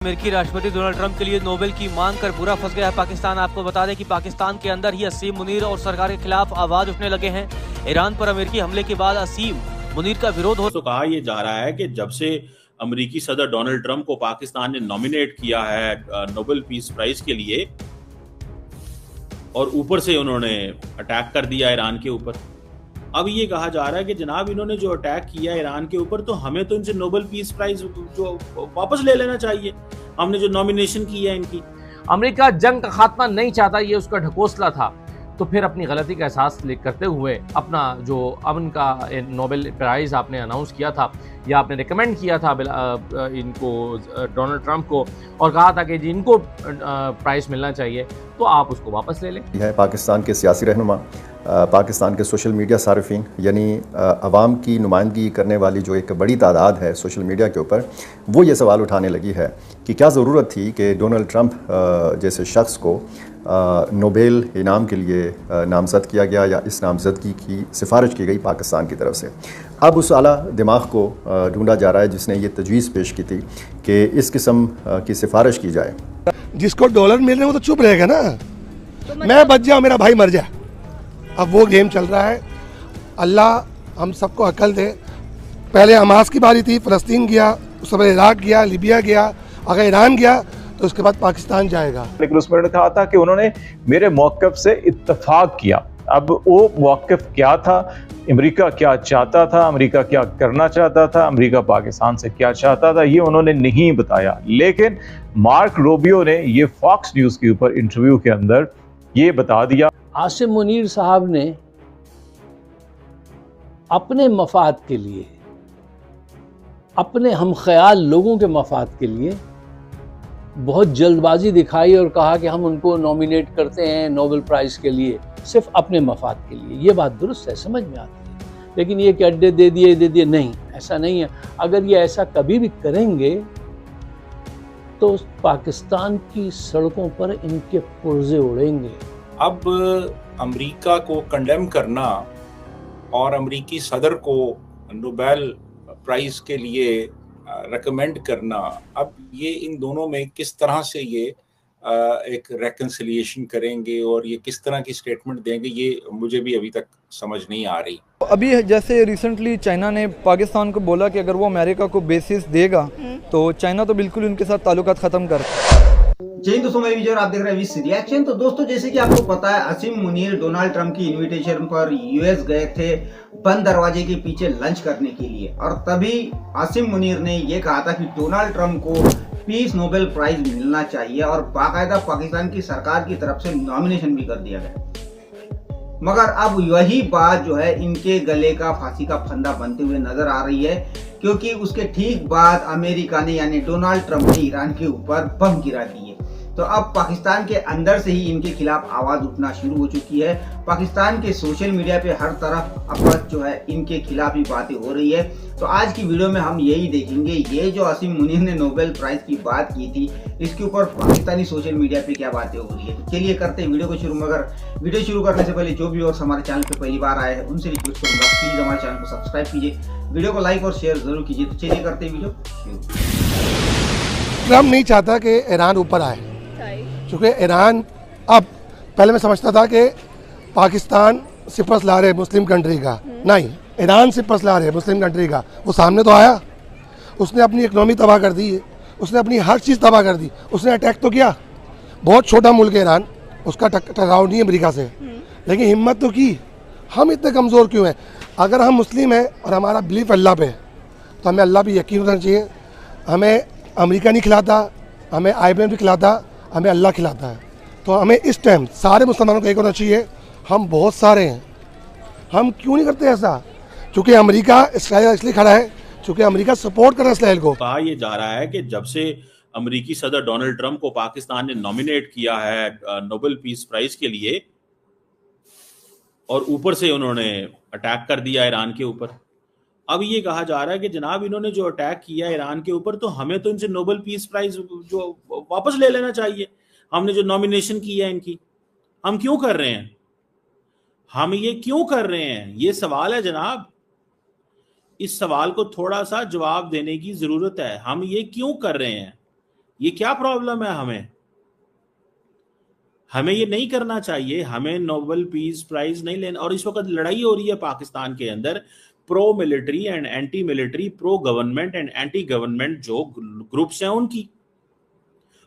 अमेरिकी राष्ट्रपति Donald Trump के लिए नोबेल की मांग कर बुरा फंस गया है पाकिस्तान। आपको बता दें कि पाकिस्तान के अंदर ही असीम मुनीर और सरकार के खिलाफ आवाज उठने लगे हैं। ईरान पर अमेरिकी हमले के बाद असीम मुनीर का विरोध हो तो कहा यह जा रहा है कि जब से अमेरिकी सदर डोनाल्ड ट्रंप को पाकिस्तान ने नॉमिनेट किया है नोबेल पीस प्राइज के लिए और ऊपर से उन्होंने अटैक कर दिया ईरान के ऊपर, अब ये कहा जा रहा है कि जनाब इन्होंने जो अटैक किया ईरान के ऊपर तो हमें तो इनसे नोबेल पीस प्राइज जो वापस ले लेना चाहिए, हमने जो नॉमिनेशन की है इनकी। अमेरिका जंग का खात्मा नहीं चाहता, ये उसका ढकोसला था। तो फिर अपनी गलती का एहसास करते हुए अपना जो अमन का नोबेल प्राइज़ आपने अनाउंस किया था या आपने रिकमेंड किया था इनको डोनाल्ड ट्रंप को और कहा था कि जी इनको प्राइज़ मिलना चाहिए, तो आप उसको वापस ले लें। यह है पाकिस्तान के सियासी रहनुमा, पाकिस्तान के सोशल मीडिया सार्फिन यानी अवाम की नुमाइंदगी करने वाली जो एक बड़ी तादाद है सोशल मीडिया के ऊपर, वो ये सवाल उठाने लगी है कि क्या ज़रूरत थी कि डोनाल्ड ट्रंप जैसे शख्स को नोबेल इनाम के लिए नामज़द किया गया या इस नामज़दगी की सिफारिश की गई पाकिस्तान की तरफ से। अब उस आला दिमाग को ढूंढा जा रहा है जिसने ये तजवीज़ पेश की थी कि इस किस्म की सिफारिश की जाए। जिसको डॉलर मिल रहे हैं वो तो चुप रहेगा ना, तो मैं बच जाऊँ मेरा भाई मर जाए। अब वो गेम चल रहा है। अल्लाह हम सबको अकल दे। पहले हमास की बारी थी, फ़लस्तीन गया, उसके बाद इराक गया, लिबिया गया, अगर ईरान गया तो उसके बाद पाकिस्तान जाएगा। लेकिन उसमें उन्होंने कहा था कि उन्होंने मेरे मौक़िफ़ से इत्तफाक किया। अब वो मौक़िफ़ क्या था, अमेरिका क्या चाहता था, अमेरिका क्या करना चाहता था, अमेरिका पाकिस्तान से क्या चाहता था, ये उन्होंने नहीं बताया। लेकिन मार्क रूबियो ने ये फॉक्स न्यूज़ के ऊपर इंटरव्यू के अंदर ये बता दिया। आसिम मुनीर साहब ने अपने मफाद के लिए, अपने हम ख्याल लोगों के मफाद के लिए बहुत जल्दबाजी दिखाई और कहा कि हम उनको नॉमिनेट करते हैं नोबेल प्राइज़ के लिए, सिर्फ अपने मफाद के लिए। ये बात दुरुस्त है, समझ में आती है, लेकिन ये कि अड्डे दे दिए, नहीं, ऐसा नहीं है। अगर ये ऐसा कभी भी करेंगे तो पाकिस्तान की सड़कों पर इनके पुर्जे उड़ेंगे। अब अमेरिका को कंडेम करना और अमेरिकी सदर को नोबेल प्राइज़ के लिए रेकमेंड करना, अब ये इन दोनों में किस तरह से ये एक रेकन्सिलिएशन करेंगे और ये किस तरह की स्टेटमेंट देंगे, ये मुझे भी अभी तक समझ नहीं आ रही। अभी जैसे रिसेंटली चाइना ने पाकिस्तान को बोला कि अगर वो अमेरिका को बेसिस देगा तो चाइना तो बिल्कुल उनके साथ ताल्लुकात ख़त्म कर। जय हिंद दोस्तों, मैं विजय और आप देख रहे हैं विश रिएक्शन। तो दोस्तों, जैसे कि आपको पता है, असीम मुनीर डोनाल्ड ट्रंप की इनविटेशन पर यूएस गए थे बंद दरवाजे के पीछे लंच करने के लिए, और तभी असीम मुनीर ने यह कहा था कि डोनाल्ड ट्रंप को पीस नोबेल प्राइज मिलना चाहिए और बाकायदा पाकिस्तान की सरकार की तरफ से नॉमिनेशन भी कर दिया गया। मगर अब वही बात जो है इनके गले का फांसी का फंदा बनते हुए नजर आ रही है, क्योंकि उसके ठीक बाद अमेरिका ने यानी डोनाल्ड ट्रंप ने ईरान के ऊपर बम गिरा दिए। तो अब पाकिस्तान के अंदर से ही इनके खिलाफ आवाज उठना शुरू हो चुकी है। पाकिस्तान के सोशल मीडिया पे हर तरफ अब जो है इनके खिलाफ ही बातें हो रही है। तो आज की वीडियो में हम यही देखेंगे, ये जो असीम मुनीर ने नोबेल प्राइज की बात की थी, इसके ऊपर पाकिस्तानी सोशल मीडिया पे क्या बातें हो रही है। तो चलिए करते हैं वीडियो को शुरू। मगर वीडियो शुरू करने से पहले जो भी और हमारे चैनल पे पहली बार आए हैं उनसे रिक्वेस्ट करूंगा, प्लीज हमारे चैनल को सब्सक्राइब कीजिए, वीडियो को लाइक और शेयर जरूर कीजिए। तो चलिए करते हैं वीडियो शुरू। ट्रंप नहीं चाहता कि ईरान ऊपर आए, क्योंकि ईरान, अब पहले मैं समझता था कि पाकिस्तान सिपस ला रहे मुस्लिम कंट्री का, नहीं, ईरान सिपस ला रहे मुस्लिम कंट्री का। वो सामने तो आया, उसने अपनी इकनॉमी तबाह कर दी है, उसने अपनी हर चीज़ तबाह कर दी, उसने अटैक तो किया। बहुत छोटा मुल्क है ईरान, उसका टकराव नहीं है अमेरिका से, लेकिन हिम्मत तो की। हम इतने कमज़ोर क्यों हैं? अगर हम मुस्लिम हैं और हमारा बिलीफ अल्लाह पे, तो हमें अल्लाह भी यकीन होना चाहिए। हमें अमेरिका नहीं खिलाता, हमें IMF भी खिलाता, हमें अल्लाह खिलाता है। तो हमें इस टाइम सारे मुसलमानों को एक होना चाहिए, हम बहुत सारे हैं, हम क्यों नहीं करते ऐसा? क्योंकि अमेरिका इसराइल इसलिए खड़ा है, क्योंकि अमेरिका सपोर्ट कर रहा है इसराइल को। कहा यह जा रहा है कि जब से अमेरिकी सदर डोनाल्ड ट्रंप को पाकिस्तान ने नॉमिनेट किया है नोबेल पीस प्राइज के लिए और ऊपर से उन्होंने अटैक कर दिया ईरान के ऊपर, अब ये कहा जा रहा है कि जनाब इन्होंने जो अटैक किया ईरान के ऊपर तो हमें तो इनसे नोबेल पीस प्राइज जो वापस ले लेना चाहिए, हमने जो नॉमिनेशन की है इनकी, हम क्यों कर रहे हैं, हम ये क्यों कर रहे हैं, ये सवाल है जनाब। इस सवाल को थोड़ा सा जवाब देने की जरूरत है, हम ये क्यों कर रहे हैं, ये क्या प्रॉब्लम है? हमें ये नहीं करना चाहिए। हमें नोबेल पीस प्राइज नहीं लेना। और इस वक्त लड़ाई हो रही है पाकिस्तान के अंदर pro military and anti military, pro government and anti government जो ग्रुप्स हैं उनकी।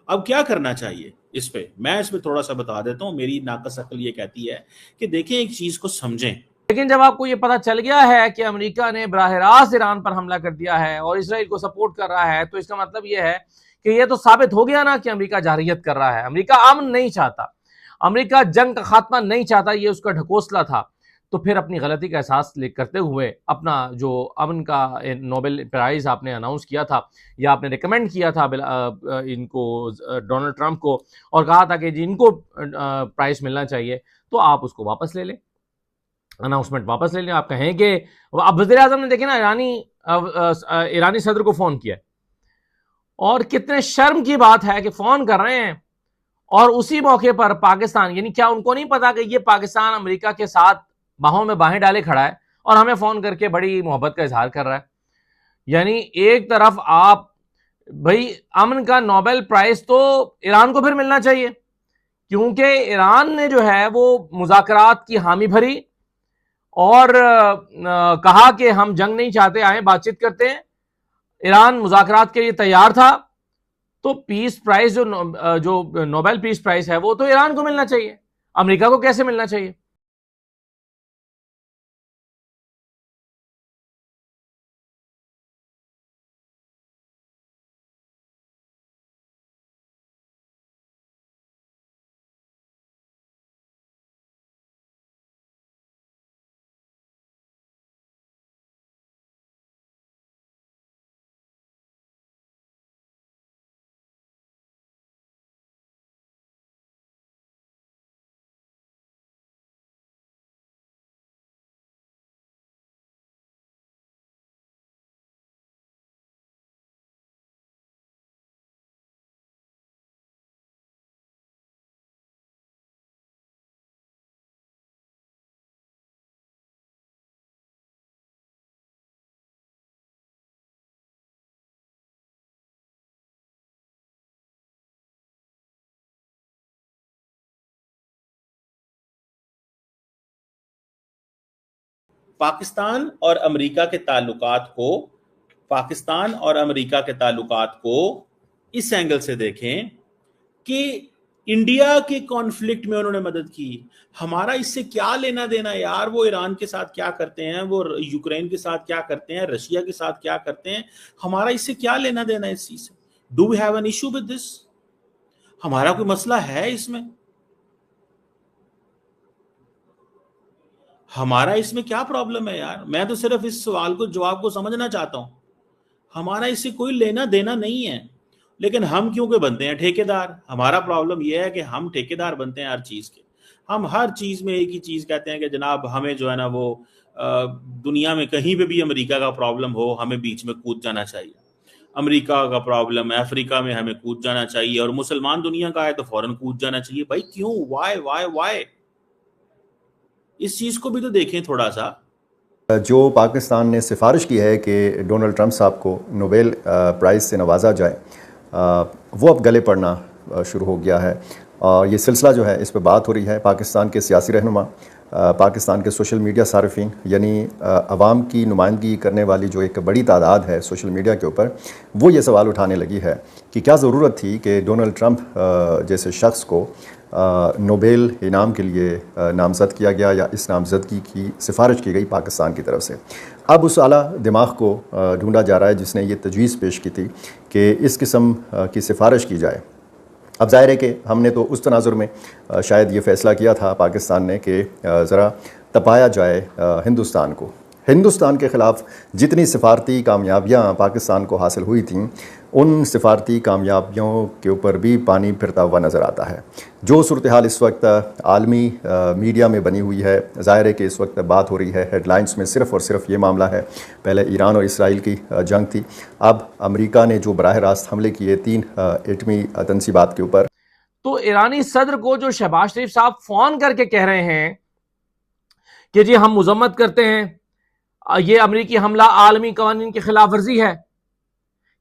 अब क्या करना चाहिए इस पे? मैं इसमें थोड़ा सा बता देता हूं। मेरी नाकस अक्ल ये कहती है कि देखें, एक चीज को समझें। लेकिन जब आपको ये पता चल गया है कि अमेरिका ने बराह रास्त ईरान पर हमला कर दिया है और इसराइल को सपोर्ट कर रहा है, तो इसका मतलब ये है कि ये तो साबित हो गया ना कि अमेरिका जारहियत कर रहा है। अमेरिका अमन नहीं चाहता, अमेरिका जंग का खात्मा नहीं चाहता, ये उसका ढकोसला था। तो फिर अपनी गलती का एहसास करते हुए अपना जो अमन का नोबेल प्राइज आपने अनाउंस किया था या आपने रिकमेंड किया था इनको, डोनाल्ड ट्रंप को, और कहा था कि जी इनको प्राइज मिलना चाहिए, तो आप उसको वापस ले लें, अनाउंसमेंट वापस ले लें। आप कहें कि अब वज़ीर आज़म ने देखे ना ईरानी सदर को फोन किया, और कितने शर्म की बात है कि फोन कर रहे हैं और उसी मौके पर पाकिस्तान, यानी क्या उनको नहीं पता कि ये पाकिस्तान अमेरिका के साथ बाहों में बाहें डाले खड़ा है और हमें फोन करके बड़ी मोहब्बत का इजहार कर रहा है? यानी एक तरफ आप भाई अमन का नोबेल प्राइज तो ईरान को फिर मिलना चाहिए, क्योंकि ईरान ने जो है वो मुज़ाकरात की हामी भरी और कहा कि हम जंग नहीं चाहते, आए बातचीत करते हैं। ईरान मुज़ाकरात के लिए तैयार था, तो पीस प्राइज जो नोबेल पीस प्राइज है वो तो ईरान को मिलना चाहिए, अमेरिका को कैसे मिलना चाहिए? पाकिस्तान और अमेरिका के ताल्लुकात को इस एंगल से देखें कि इंडिया के कॉन्फ्लिक्ट में उन्होंने मदद की। हमारा इससे क्या लेना देना यार? वो ईरान के साथ क्या करते हैं, वो यूक्रेन के साथ क्या करते हैं, रशिया के साथ क्या करते हैं, हमारा इससे क्या लेना देना इस चीज से? Do we have an issue with this? हमारा कोई मसला है इसमें? हमारा इसमें क्या प्रॉब्लम है यार? मैं तो सिर्फ इस सवाल को, जवाब को समझना चाहता हूं। हमारा इससे कोई लेना देना नहीं है, लेकिन हम क्योंकि बनते हैं ठेकेदार। हमारा प्रॉब्लम यह है कि हम ठेकेदार बनते हैं हर चीज के। हम हर चीज में एक ही चीज कहते हैं कि जनाब हमें जो है ना वो दुनिया में कहीं पे भी अमेरिका का प्रॉब्लम हो, हमें बीच में कूद जाना चाहिए। अमेरिका का प्रॉब्लम है अफ्रीका में, हमें कूद जाना चाहिए, और मुसलमान दुनिया का है तो फौरन कूद जाना चाहिए। भाई क्यों? वाई? इस चीज को भी तो देखें थोड़ा सा। जो पाकिस्तान ने सिफारिश की है कि डोनाल्ड ट्रंप साहब को नोबेल प्राइज़ से नवाजा जाए, वो अब गले पड़ना शुरू हो गया है। और ये सिलसिला जो है, इस पर बात हो रही है। पाकिस्तान के सियासी रहनुमा, पाकिस्तान के सोशल मीडिया सार्फिन, यानी अवाम की नुमाइंदगी करने वाली जो एक बड़ी तादाद है सोशल मीडिया के ऊपर, वो ये सवाल उठाने लगी है कि क्या ज़रूरत थी कि डोनाल्ड ट्रंप जैसे शख्स को नोबेल इनाम के लिए नामज़द किया गया, या इस नामज़दगी की सिफारिश की गई पाकिस्तान की तरफ से। अब उस आला दिमाग को ढूंढा जा रहा है जिसने ये तजवीज़ पेश की थी कि इस किस्म की सिफारिश की जाए। अब ज़ाहिर है कि हमने तो उस तनाजुर में शायद ये फ़ैसला किया था पाकिस्तान ने कि ज़रा तपाया जाए हिंदुस्तान को। हिंदुस्तान के ख़िलाफ़ जितनी सिफारती कामयाबियाँ पाकिस्तान को हासिल हुई थीं, उन सिफारती कामयाबियों के ऊपर भी पानी फिरता हुआ नज़र आता है। जो सूरत हाल इस वक्त आलमी मीडिया में बनी हुई है, ज़ाहिर है कि इस वक्त बात हो रही है हेडलाइंस में सिर्फ़ और सिर्फ ये मामला है। पहले ईरान और इसराइल की जंग थी, अब अमेरिका ने जो बराह रास्त हमले किए 3 एटमी तंसीबात के ऊपर। तो ईरानी सदर को जो शहबाज शरीफ साहब फ़ोन करके कह रहे हैं कि जी हम मुजम्मत करते हैं, ये अमरीकी हमला आलमी कवानीन की खिलाफ वर्जी है,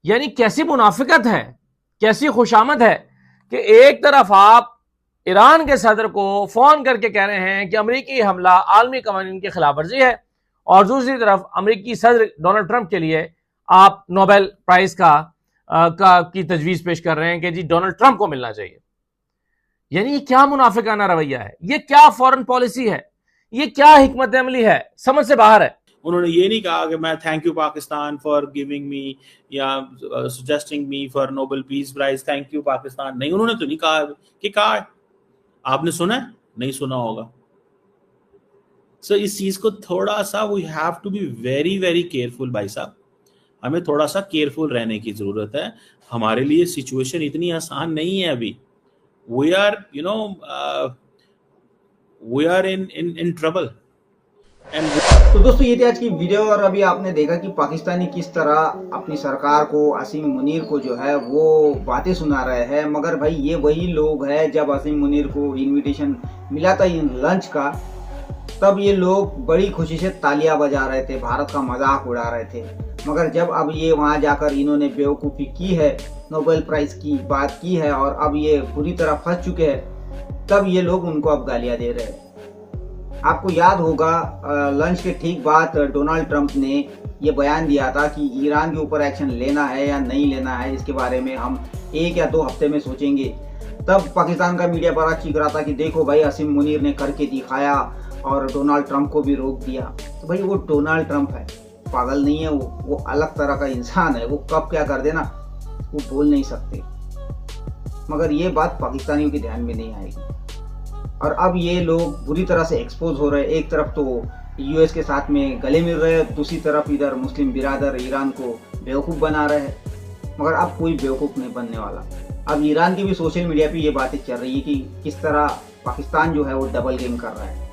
यानी कैसी मुनाफिकत है कैसी खुशामद है कि एक तरफ आप ईरान के सदर को फोन करके कह रहे हैं कि अमेरिकी हमला आलमी कानून की खिलाफ वर्जी है, और दूसरी तरफ अमेरिकी सदर डोनाल्ड ट्रंप के लिए आप नोबेल प्राइज की तजवीज पेश कर रहे हैं कि जी डोनाल्ड ट्रंप को मिलना चाहिए। यानी ये क्या मुनाफिकाना रवैया है, ये क्या फॉरेन पॉलिसी है, ये क्या हिकमत अमली है, समझ से बाहर है। उन्होंने ये नहीं कहा कि मैं thank you Pakistan for giving me या suggesting me for Nobel peace prize, thank you Pakistan, नहीं, उन्होंने तो नहीं कहा कि कहा है। आपने सुना है? नहीं सुना होगा। सो इस चीज को थोड़ा सा we have to be very very careful भाई साहब, हमें थोड़ा सा केयरफुल रहने की जरूरत है। हमारे लिए सिचुएशन इतनी आसान नहीं है अभी। We are we are in trouble. तो दोस्तों ये थी आज की वीडियो, और अभी आपने देखा कि पाकिस्तानी किस तरह अपनी सरकार को, असीम मुनीर को जो है वो बातें सुना रहे हैं। मगर भाई ये वही लोग हैं, जब असीम मुनीर को इनविटेशन मिला था इन लंच का, तब ये लोग बड़ी खुशी से तालियां बजा रहे थे, भारत का मजाक उड़ा रहे थे। मगर जब अब ये वहाँ जाकर इन्होंने बेवकूफ़ी की है, नोबेल प्राइज़ की बात की है और अब ये पूरी तरह फंस चुके हैं, तब ये लोग उनको अब गालियाँ दे रहे हैं। आपको याद होगा लंच के ठीक बाद डोनाल्ड ट्रंप ने ये बयान दिया था कि ईरान के ऊपर एक्शन लेना है या नहीं लेना है, इसके बारे में हम 1 या 2 हफ्ते में सोचेंगे। तब पाकिस्तान का मीडिया बड़ा चीख रहा था कि देखो भाई असीम मुनीर ने करके दिखाया और डोनाल्ड ट्रंप को भी रोक दिया। तो भाई वो डोनाल्ड ट्रंप है, पागल नहीं है वो अलग तरह का इंसान है। वो कब क्या कर देना वो बोल नहीं सकते। मगर ये बात पाकिस्तानियों के ध्यान में नहीं आएगी, और अब ये लोग बुरी तरह से एक्सपोज हो रहे हैं। एक तरफ तो यूएस के साथ में गले मिल रहे हैं, दूसरी तरफ इधर मुस्लिम बिरादर ईरान को बेवकूफ़ बना रहे हैं। मगर अब कोई बेवकूफ़ नहीं बनने वाला। अब ईरान की भी सोशल मीडिया पे ये बातें चल रही है कि किस तरह पाकिस्तान जो है वो डबल गेम कर रहा है,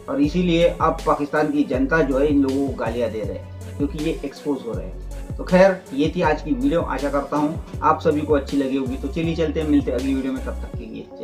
और इसीलिए अब पाकिस्तान की जनता जो है इन लोगों को गालियाँ दे रहे हैं क्योंकि ये एक्सपोज हो रहे हैं। तो खैर ये थी आज की वीडियो, आशा करता हूँ आप सभी को अच्छी लगी होगी। तो चलिए चलते हैं, मिलते हैं अगली वीडियो में, तब तक के लिए।